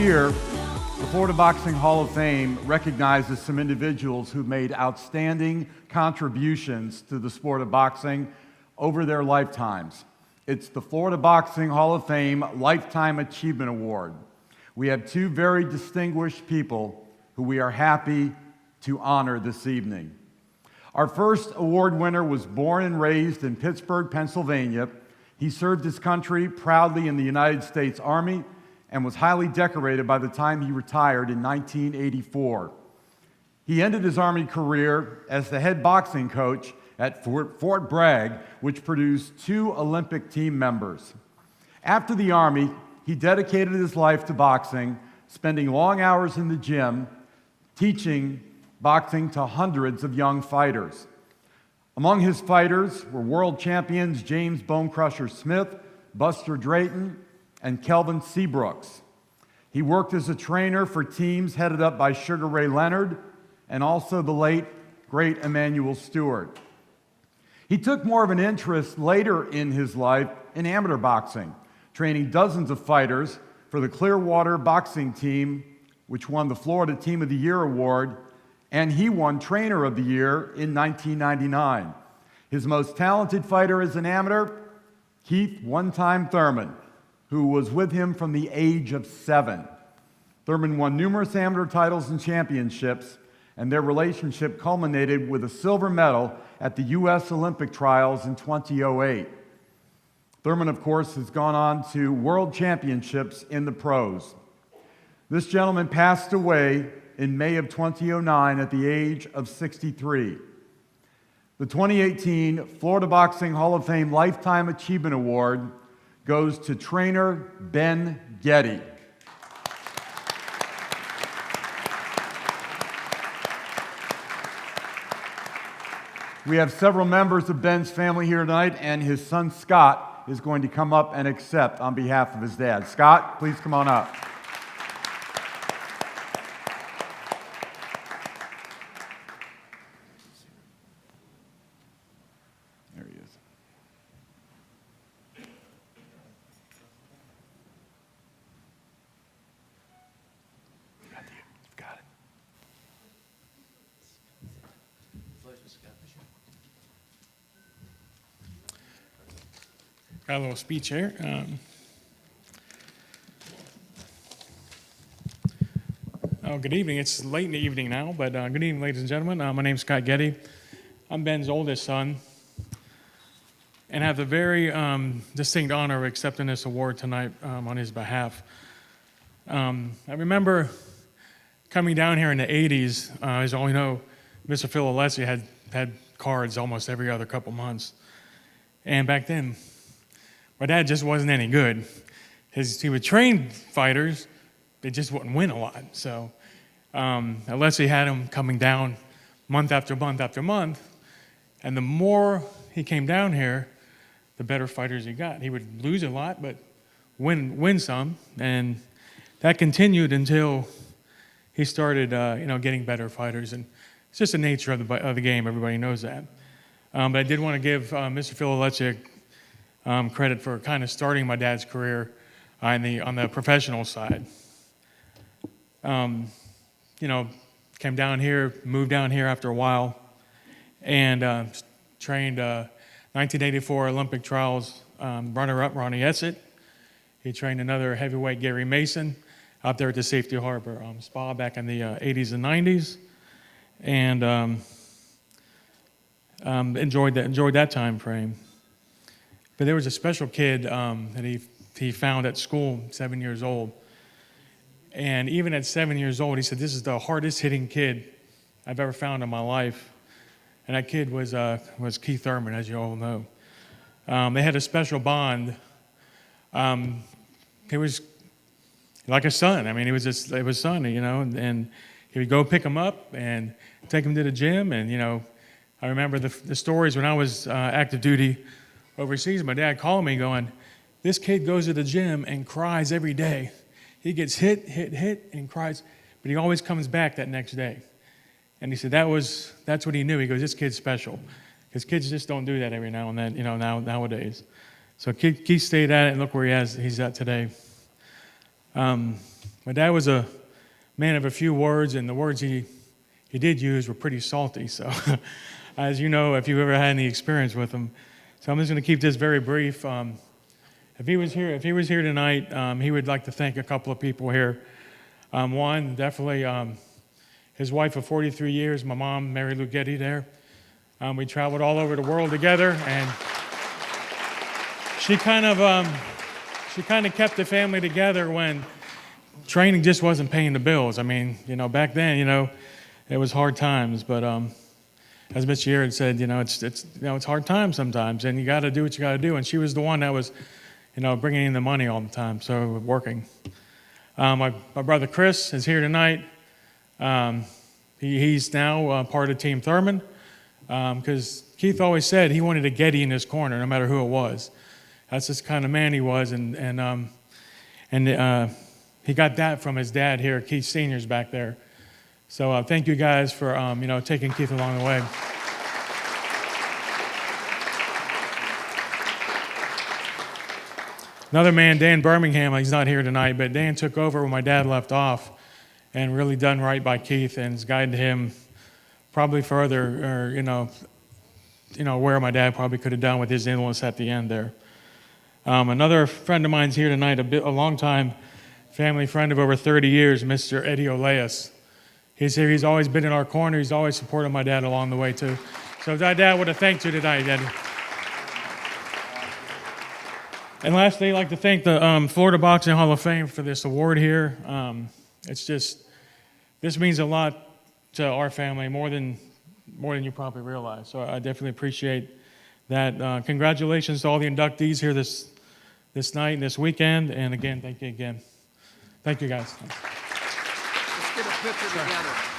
year, the Florida Boxing Hall of Fame recognizes some individuals who made outstanding contributions to the sport of boxing over their lifetimes. It's the Florida Boxing Hall of Fame Lifetime Achievement Award. We have two very distinguished people who we are happy to honor this evening. Our first award winner was born and raised in Pittsburgh, Pennsylvania. He served his country proudly in the United States Army and was highly decorated by the time he retired in 1984. He ended his Army career as the head boxing coach at Fort Bragg, which produced 2 Olympic team members. After the Army, he dedicated his life to boxing, spending long hours in the gym, teaching boxing to hundreds of young fighters. Among his fighters were world champions James Bone Crusher Smith, Buster Drayton, and Kelvin Seabrooks. He worked as a trainer for teams headed up by Sugar Ray Leonard and also the late, great Emanuel Stewart. He took more of an interest later in his life in amateur boxing, training dozens of fighters for the Clearwater boxing team, which won the Florida Team of the Year award, and he won Trainer of the Year in 1999. His most talented fighter as an amateur, Keith "One-Time" Thurman, who was with him from the age of 7. Thurman won numerous amateur titles and championships, and their relationship culminated with a silver medal at the U.S. Olympic trials in 2008. Thurman, of course, has gone on to world championships in the pros. This gentleman passed away in May of 2009 at the age of 63. The 2018 Florida Boxing Hall of Fame Lifetime Achievement Award goes to trainer Ben Getty. We have several members of Ben's family here tonight, and his son Scott is going to come up and accept on behalf of his dad. Scott, please come on up. There he is. Got it. Got a little speech here. Good evening. It's late in the evening now, but good evening, ladies and gentlemen. My name's Scott Getty. I'm Ben's oldest son, and have the very distinct honor of accepting this award tonight on his behalf. I remember coming down here in the 80s. As you all know, Mr. Phil Alessi had cards almost every other couple months. And back then, my dad just wasn't any good. He would train fighters, they just wouldn't win a lot. So Alessi had him coming down month after month after month. And the more he came down here, the better fighters he got. He would lose a lot, but win some. And that continued until he started getting better fighters. And it's just the nature of the game. Everybody knows that. But I did want to give Mr. Phil Alessi credit for kind of starting my dad's career on the professional side. Came down here, moved down here after a while, and trained 1984 Olympic trials runner-up Ronnie Essett. He trained another heavyweight, Gary Mason, out there at the Safety Harbor Spa back in the 80s and 90s, and enjoyed that time frame. But there was a special kid that he found at school, 7 years old. And even at 7 years old, he said, "This is the hardest hitting kid I've ever found in my life." And that kid was Keith Thurman, as you all know. They had a special bond. He was like a son. I mean, it was son, and he would go pick him up and take him to the gym. And, I remember the stories when I was active duty overseas. My dad called me going, "This kid goes to the gym and cries every day. He gets hit, and cries, but he always comes back that next day." And he said that's what he knew. He goes, "This kid's special." Because kids just don't do that every now and then, nowadays. So Keith stayed at it, and look where he's at today. My dad was a man of a few words, and the words he did use were pretty salty. So, as you know, if you've ever had any experience with him, so I'm just going to keep this very brief. If he was here tonight, he would like to thank a couple of people here. One, definitely his wife of 43 years, my mom, Mary Lou Getty. There, we traveled all over the world together, and she kind of kept the family together when training just wasn't paying the bills. I mean, back then, it was hard times. But as Miss Year had said, it's hard times sometimes, and you got to do what you got to do. And she was the one that was, bringing in the money all the time, so working. My brother Chris is here tonight. He's now part of Team Thurman, because Keith always said he wanted a Getty in his corner, no matter who it was. That's just kind of man he was, and he got that from his dad here, Keith Senior's back there. So thank you guys for taking Keith along the way. Another man, Dan Birmingham, he's not here tonight, but Dan took over when my dad left off and really done right by Keith and has guided him probably further, or, where my dad probably could have done with his influence at the end there. Another friend of mine's here tonight, a long-time family friend of over 30 years, Mr. Eddie Oleas. He's here. He's always been in our corner. He's always supported my dad along the way, too. So my dad would have thanked you tonight, Eddie. And lastly, I'd like to thank the Florida Boxing Hall of Fame for this award here. This means a lot to our family, more than you probably realize. So I definitely appreciate that. Congratulations to all the inductees here this night and this weekend. And again, thank you again. Thank you, guys. Let's get a picture together.